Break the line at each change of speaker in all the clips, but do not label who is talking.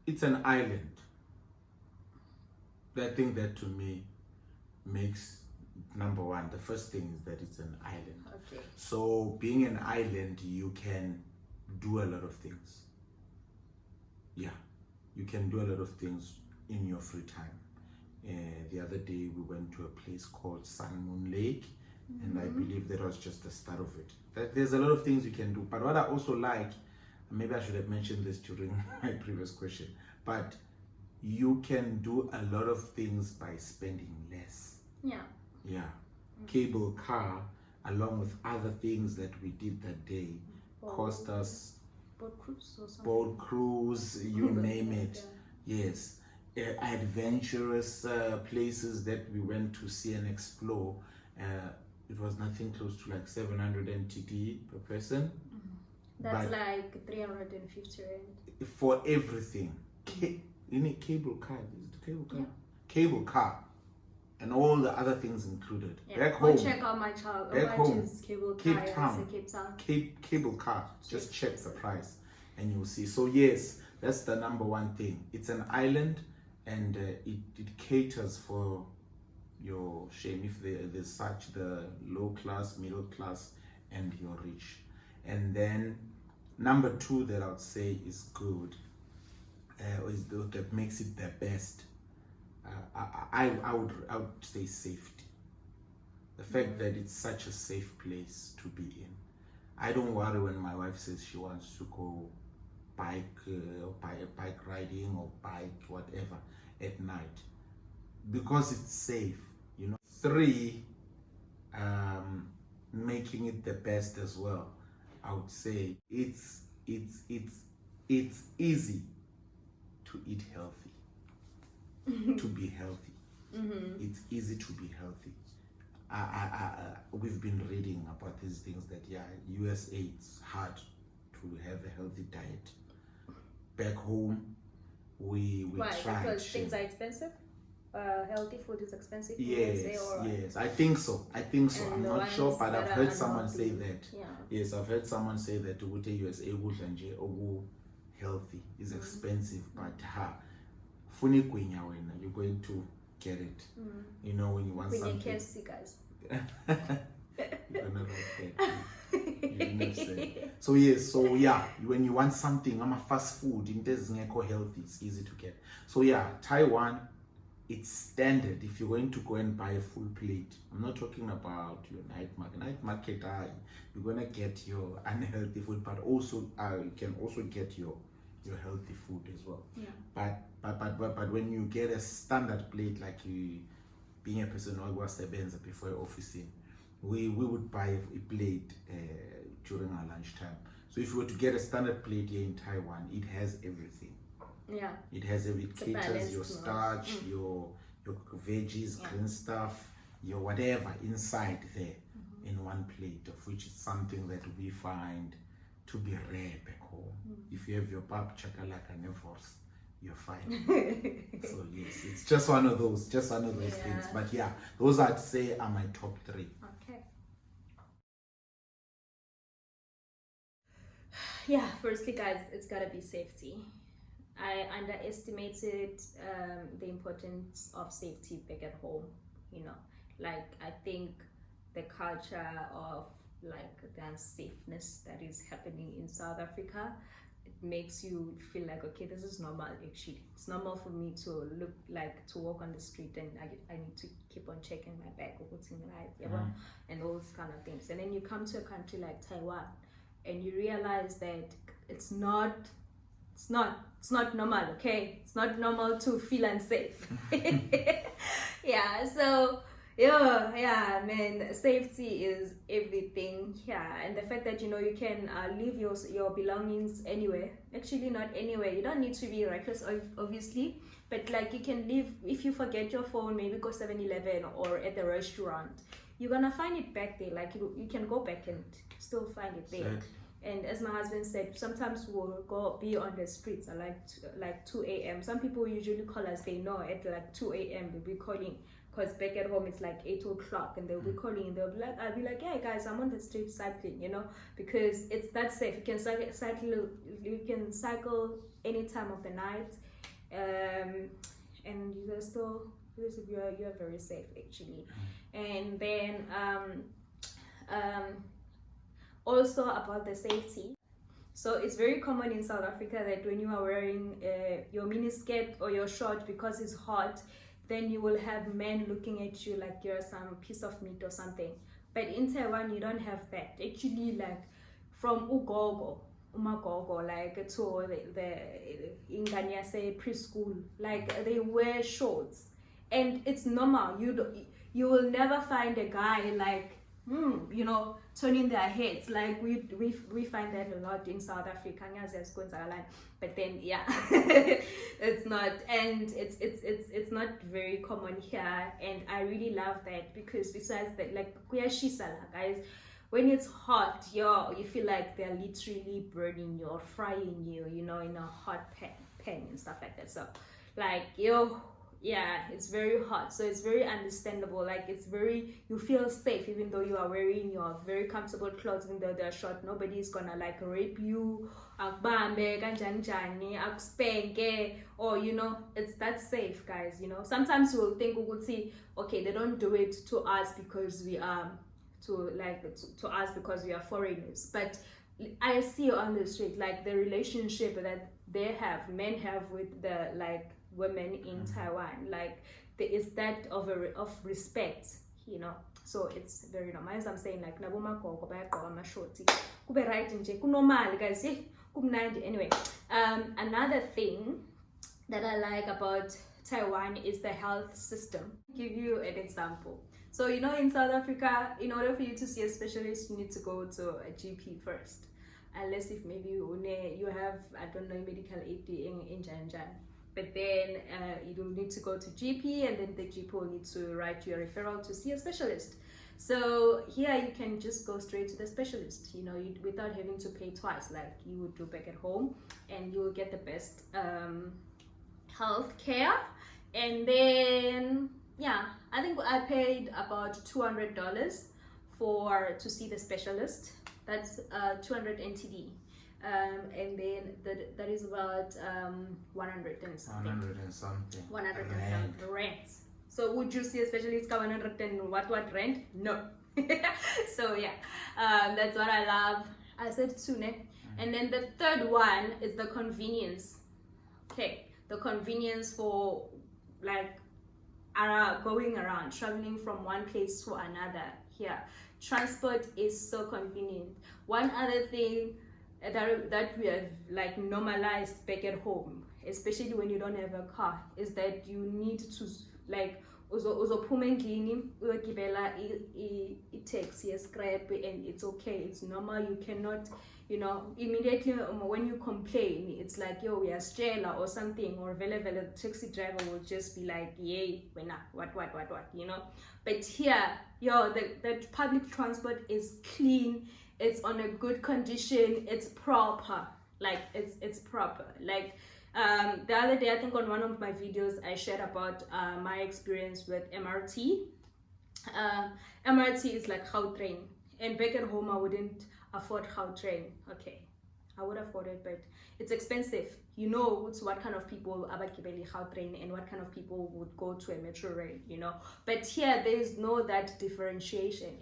it's an island. I think that to me makes number one. The first thing is that it's an island.
Okay.
So being an island, you can do a lot of things. Yeah, you can do a lot of things in your free time. The other day we went to a place called Sun Lake, and I believe that was just the start of it. There's a lot of things you can do. But what I also like, maybe I should have mentioned this during my previous question, but you can do a lot of things by spending less.
Yeah.
Yeah. Cable car, along with other things that we did that day, cost us
Boat cruise or something.
boat cruise, you name it. Yes. Adventurous places that we went to see and explore. It was nothing close to like 700 NTD per person.
That's
But
like 350 rand.
for everything. You need cable car. Is it cable car?
Yeah.
Cable car. And all the other things included.
Yeah.
Back
Go
home.
check out my child.
Back home.
Is cable
Cape
car.
Town.
Cape Town.
Cable car. Just check the price and you'll see. So yes, that's the number one thing. It's an island, and it caters for your shame if there's such the low class, middle class, and your rich. And then number two that I would say is good, that makes it the best. I would say safety. The fact that it's such a safe place to be in. I don't worry when my wife says she wants to go bike riding or bike whatever at night, because it's safe. Three, making it the best as well. I would say it's easy to eat healthy, to be healthy. It's easy to be healthy. We've been reading about these things that USA it's hard to have a healthy diet. Back home, we
Why?
tried.
Because things are expensive. Healthy food is expensive.
Yes. I think so.
And
I'm
the
not sure, but
ones
I've
that
heard
are
someone say
unhealthy.
that.
Yeah.
Yes, I've heard someone say that ukuthe USA ukudla nje healthy is expensive, but funi kwinya wena, you're going to get it. When you want
When
something.
you KFC, guys.
You're gonna rock that. You didn't say. So yes, when you want something, I'm a fast food, in this healthy, it's easy to get. So Taiwan, it's standard if you're going to go and buy a full plate. I'm not talking about your night market. Night market, you're gonna get your unhealthy food, but also you can also get your healthy food as well.
Yeah.
But when you get a standard plate, like you being a person who was sebenza before office, we would buy a plate during our lunchtime. So if you were to get a standard plate here in Taiwan, it has everything.
Yeah.
It has everything. It caters your starch, your veggies, green stuff, your whatever inside there in one plate, of which is something that we find to be rare back home. If you have your pap chakalaka nevors, you're fine. So yes, it's just one of those things. But those I'd say are my top three.
Okay. Yeah, firstly, guys, it's gotta be safety. I underestimated the importance of safety back at home. Like I think the culture of like the unsafeness that is happening in South Africa, it makes you feel like, okay, this is normal. Actually, it's normal for me to walk on the street and I need to keep on checking my bag or what's in the right, and all those kind of things. And then you come to a country like Taiwan and you realize that it's not normal. Okay, it's not normal to feel unsafe. Man, safety is everything. And the fact that you can leave your belongings anywhere. Actually, not anywhere. You don't need to be reckless, obviously, but like you can leave. If you forget your phone, maybe go 7-Eleven or at the restaurant, you're gonna find it back there. Like you can go back and still find it there.
Exactly.
And as my husband said, sometimes we'll be on the streets at like 2 a.m. Some people usually call us, they know at like 2 a.m. they'll be calling, because back at home it's like 8 o'clock, and they'll be calling and they'll be like, I'll be like, yeah guys, I'm on the street cycling, because it's that safe. You can cycle any time of the night, and you're still you're very safe actually. And then also about the safety. So it's very common in South Africa that when you are wearing your miniskirt or your short because it's hot, then you will have men looking at you like you're some piece of meat or something. But in Taiwan, you don't have that. Actually, like from umagogo, like to the Inganya say preschool, like they wear shorts, and it's normal. You will never find a guy like turning their heads. Like we find that a lot in South Africa, but then yeah, it's not, and it's not very common here, and I really love that because besides that, like kuyashisala, guys, when it's hot, you feel like they're literally burning you or frying you, in a hot pan and stuff like that. So like yeah, it's very hot, so it's very understandable. Like you feel safe even though you are wearing your very comfortable clothes, even though they're short. Nobody's gonna like rape you, akubambe kanjani akuspenke, or it's that safe, guys. Sometimes you'll think okay, they don't do it to us because we are to us because we are foreigners, but I see on the street like the relationship that men have with the like women in Taiwan, like there is that of respect, so it's very normal. As I'm saying, like nabomagogo bayagqoka amashoti kube right nje kunormal, guys. Anyway, another thing that I like about Taiwan is the health system. I'll give you an example. So in South Africa, in order for you to see a specialist, you need to go to a GP first, unless if maybe you have, I don't know, medical aid in Janjan. But then you will need to go to GP, and then the GP will need to write you a referral to see a specialist. So here you can just go straight to the specialist, without having to pay twice like you would do back at home, and you will get the best health care. And then yeah, I think I paid about $200 to see the specialist. That's 200 NTD. And then that is about 100 and something. 100 and something rent. So would you see a specialist 100 and what rent? No. So yeah, that's what I love. I said tune. And then the third one is the convenience. Okay, the convenience for like going around, traveling from one place to another. Here, transport is so convenient. One other thing that we have like normalized back at home, especially when you don't have a car, is that you need to like uzophuma endlini uyogibela i-taxi scrap, and it's okay, it's normal. You cannot immediately when you complain, it's like we are strela or something, or vele the taxi driver will just be like, yay, what but here the public transport is clean, it's on a good condition, it's proper, like it's proper. Like the other day, I think on one of my videos I shared about my experience with MRT. MRT is like Gautrain, and back at home I wouldn't afford Gautrain. Okay, I would afford it, but it's expensive. It's what kind of people abagibeli Gautrain and what kind of people would go to a metro rail, but here there is no that differentiation.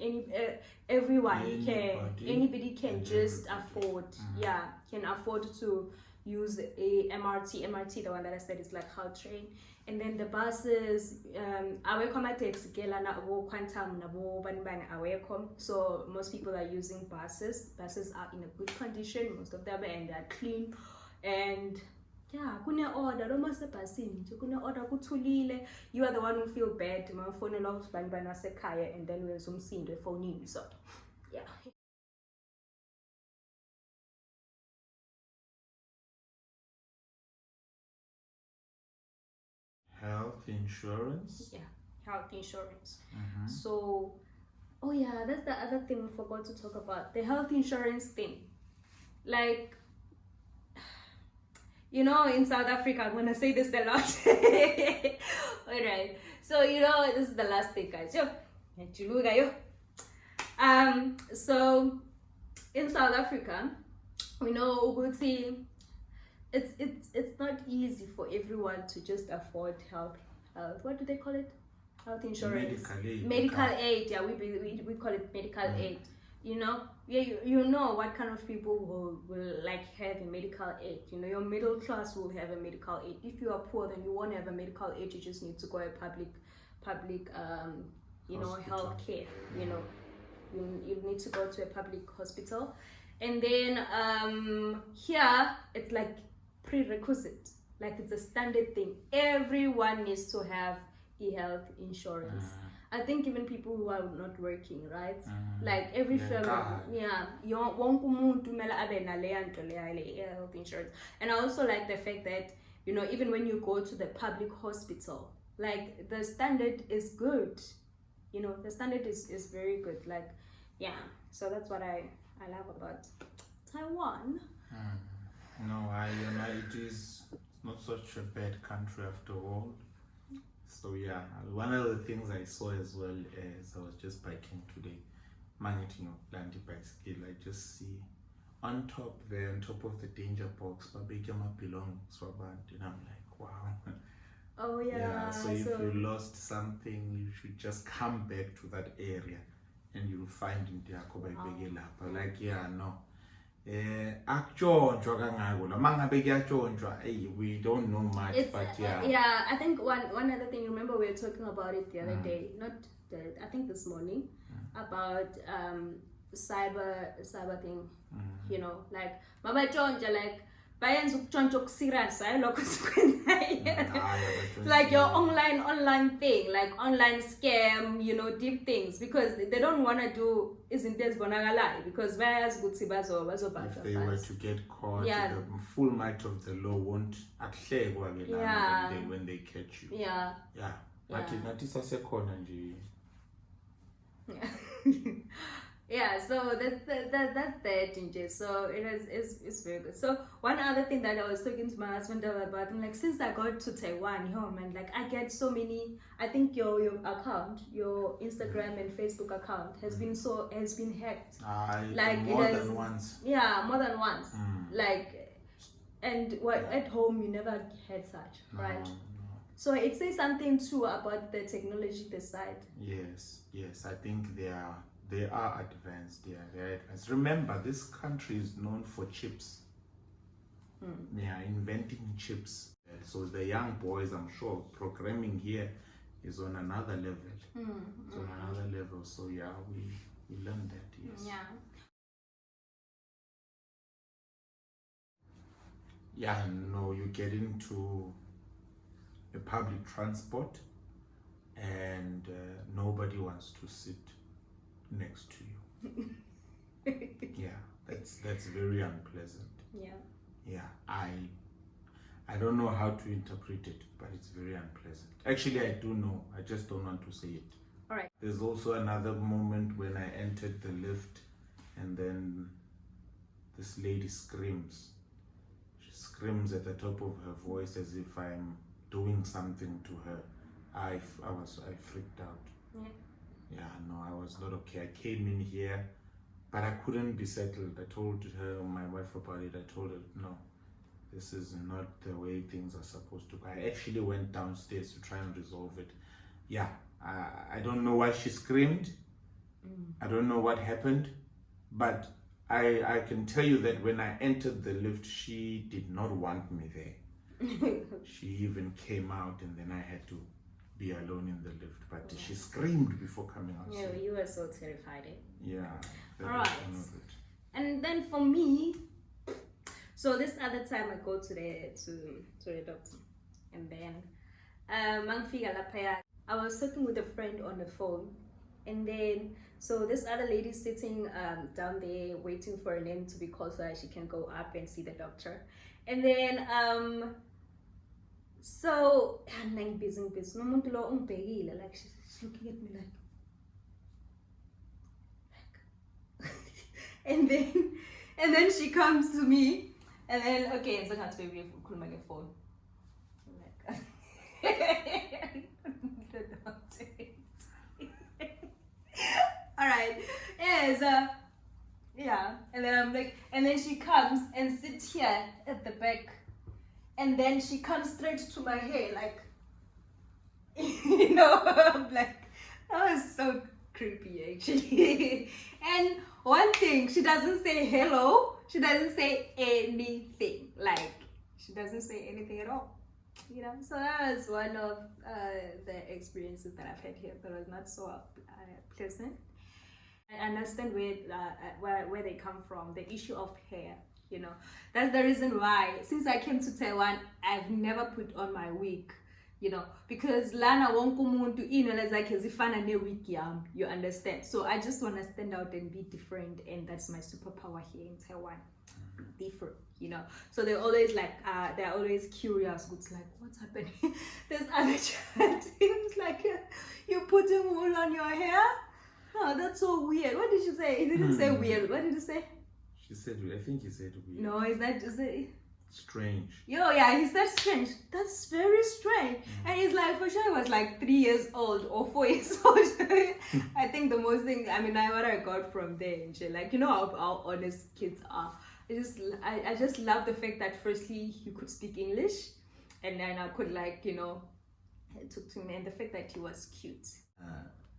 Anybody can just afford, can afford to use a MRT. The one that I said is like Gautrain. And then the buses, so most people are using buses. Buses are in a good condition, most of them, and they're clean. And yeah, kuna order almost the passing. Kuna order kuthulile. You are the one who feel bad. My phone allows banibana sekaya, and then we'll zoom see the phone in. So yeah.
Health insurance.
Yeah, health insurance. So, oh yeah, that's the other thing we forgot to talk about. The health insurance thing. Like, in South Africa, I'm gonna say this a lot. Alright. So this is the last thing, guys. So in South Africa, we know Uguti, it's it's not easy for everyone to just afford health. What do they call it? Health insurance. Medical aid. Yeah, we call it medical aid. You know, you know what kind of people will like have a medical aid. You know, your middle class will have a medical aid. If you are poor, then you won't have a medical aid. You just need to go a public you know, healthcare. You know, you need to go to a public hospital, and then here it's like prerequisite, like it's a standard thing. Everyone needs to have health insurance. I think even people who are not working, right? Like every family, wonke umuntu kumele abe naleya nto leya health insurance. And I also like the fact that, you know, even when you go to the public hospital, like the standard is good. You know, the standard is very good. Like, yeah. So that's what I love about Taiwan.
No, you know, it is not such a bad country after all. So yeah, one of the things I saw as well as I was just biking today, managing Landy bicycle, I just see on top there, on top of the danger box, Babeke belongs and I'm like, wow.
Oh yeah.
Yeah, so if you lost something, you should just come back to that area and you'll find in there. Like, yeah, no. We don't know much, but yeah.
Yeah, I think one other thing, remember we were talking about it the other day, I think this morning, about cyber thing, you know, like Mama Jonja, like bayenza ukutshontsha okuserious hayi lokho sikwenzayo, like your online thing, like online scam, you know, deep things, because they don't want to do izinto ezibonakalayo, because bayazi ukuthi bazobhatha.
If they were to get caught, the full might of the law won't akuhlekwa when they catch you.
Yeah.
Nathi sasekhona nje.
Yeah, so that's the danger. So it's very good. So one other thing that I was talking to my husband about, I'm like, since I got to Taiwan, man, like I get so many. I think your account, your Instagram and Facebook account has been hacked.
Like more than once.
Yeah, more than once. Like, and at home you never had such, right? No. So it says something too about the technology this side.
Yes, I think they are advanced. They're advanced. Remember, this country is known for chips. Yeah, inventing chips. So the young boys, I'm sure, programming here is on another level. It's on another level. So yeah, we learned that. Yes.
Yeah.
Yeah, no, you get into a public transport and nobody wants to sit next to you. Yeah, that's very unpleasant. Yeah, I don't know how to interpret it, but it's very unpleasant. Actually, I do know, I just don't want to say it.
All right.
There's also another moment when I entered the lift and then this lady screams. She screams at the top of her voice as if I'm doing something to her. I freaked out. Yeah, no, I was not okay. I came in here, but I couldn't be settled. I told her, my wife, about it. I told her, no, this is not the way things are supposed to go. I actually went downstairs to try and resolve it. Yeah, I don't know why she screamed. I don't know what happened, but I can tell you that when I entered the lift, she did not want me there. She even came out and then I had to be alone in the lift, but she screamed before coming out.
Yeah, you were so terrified.
Yeah.
All right. And then for me, so this other time I go to the doctor, and then I was talking with a friend on the phone, and then so this other lady sitting down there waiting for her name to be called so that she can go up and see the doctor, and then so I'm busy. Like she's looking at me like and then she comes to me, and then okay, so I have to be cool my phone. Like all right, yes, yeah, and then I'm like, and then she comes and sits here at the back. and then she comes straight to my hair, like, you know, I'm like, that was so creepy actually. And one thing, she doesn't say hello, she doesn't say anything, like, she doesn't say anything at all, you know. So that was one of the experiences that I've had here that was not so pleasant. I understand where they come from, the issue of hair, you know. That's the reason why, since I came to Taiwan, I've never put on my wig, you know, because lana wonke umuntu inwele zakhe zifana ne-wig yami, you understand. So I just want to stand out and be different, and that's my superpower here in Taiwan. Different, you know. So they're always like they're always curious, it's like, what's happening? There's other chat, it's like, you're putting wool on your hair. Oh, that's so weird. What did you say? He didn't say weird. What did you say?
She said, I think he said weird.
No, is it
strange?
Yo, yeah, he said strange. That's very strange. And he's like, for sure, he was like 3 years old or 4 years old. I think the most thing, I mean, what I got from there, and shit, like, you know how honest kids are. I just love the fact that firstly he could speak English, and then I could, like, you know, talk to me, and the fact that he was cute.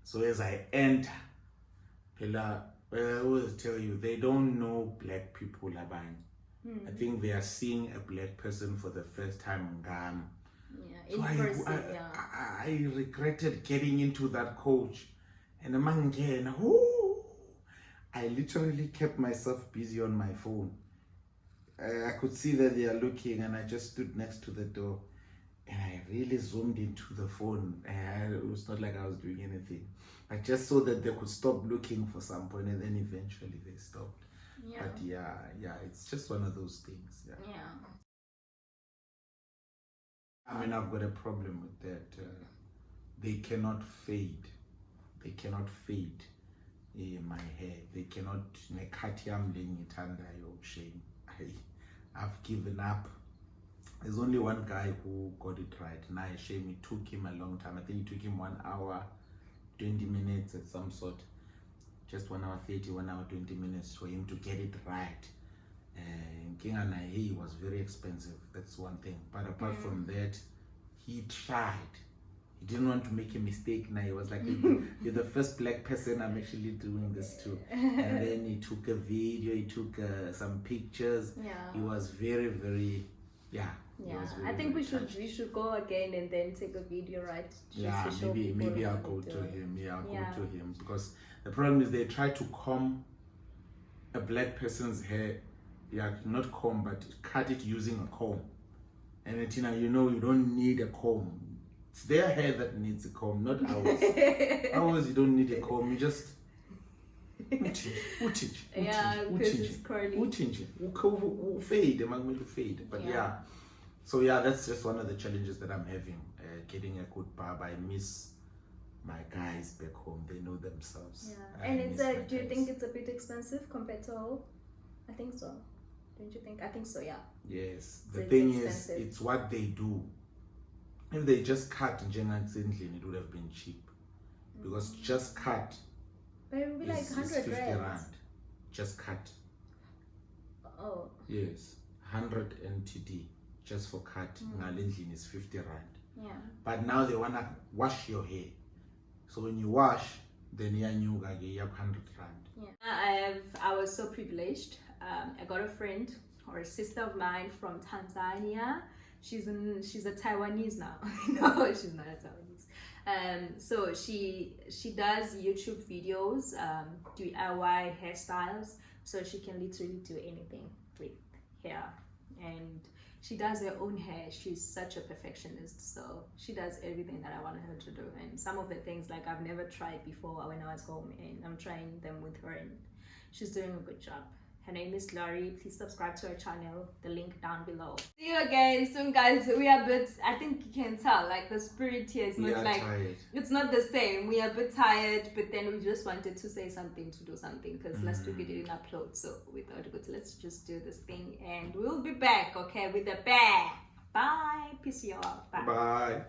So as I enter, I always tell you, they don't know black people, Labang. I think they are seeing a black person for the first time in Ghana.
Yeah, in person,
I regretted getting into that coach. And among again, I literally kept myself busy on my phone. I could see that they are looking, and I just stood next to the door. And I really zoomed into the phone. It was not like I was doing anything. I just saw that they could stop looking for some point, and then eventually they stopped.
Yeah.
But yeah, it's just one of those things. Yeah. I mean, I've got a problem with that. They cannot fade. They cannot fade my hair. They cannot. Shame. I've given up. There's only one guy who got it right. Now, shame, it took him a long time. I think it took him 1 hour, 20 minutes at some sort. Just 1 hour 30, 1 hour 20 minutes for him to get it right. King Anahe was very expensive. That's one thing. But apart from that, he tried. He didn't want to make a mistake. Now he was like, you're the first black person I'm actually doing this to. And then he took a video, he took some pictures.
Yeah.
He was very, very, yeah.
I think we should go again and then take a video, right? Just
maybe I'll go to him. Yeah, I'll go to him, because the problem is they try to comb a black person's hair. Yeah, not comb, but cut it using a comb. And then, Tina, you know, you don't need a comb. It's their hair that needs a comb, not ours. Ours, you don't need a comb. You just
yeah, because it's curly.
Fade. But yeah. So yeah, that's just one of the challenges that I'm having. Getting a good barb. I miss my guys back home. They know themselves.
Yeah. And do you think it's a bit expensive compared to all? I think so. Don't you think? I think so, yeah.
Yes. The thing is, it's what they do. If they just cut in general, it would have been cheap. Because just cut.
But it would be like 100
50 rand. Just cut.
Oh.
Yes. 100 NTD just for cut. Ngalendlini is 50 rand.
Yeah.
But now they wanna wash your hair. So when you wash, then you have 100 rand.
Yeah. I was so privileged. I got a friend or a sister of mine from Tanzania. She's a Taiwanese now. No, she's not a Taiwanese. So she does YouTube videos, DIY hairstyles, so she can literally do anything with hair. And she does her own hair. She's such a perfectionist, so she does everything that I wanted her to do. And some of the things, like, I've never tried before when I was home, and I'm trying them with her, and she's doing a good job. Her name is Laurie. Please subscribe to her channel. The link down below. See you again soon, guys. We are a bit, I think you can tell, like, the spirit here is not like, tired. It's not the same. We are a bit tired, but then we just wanted to say something, to do something, because last week we didn't upload. So we thought, let's just do this thing, and we'll be back, okay, with a bang. Bye. Peace, y'all. Bye.
Bye.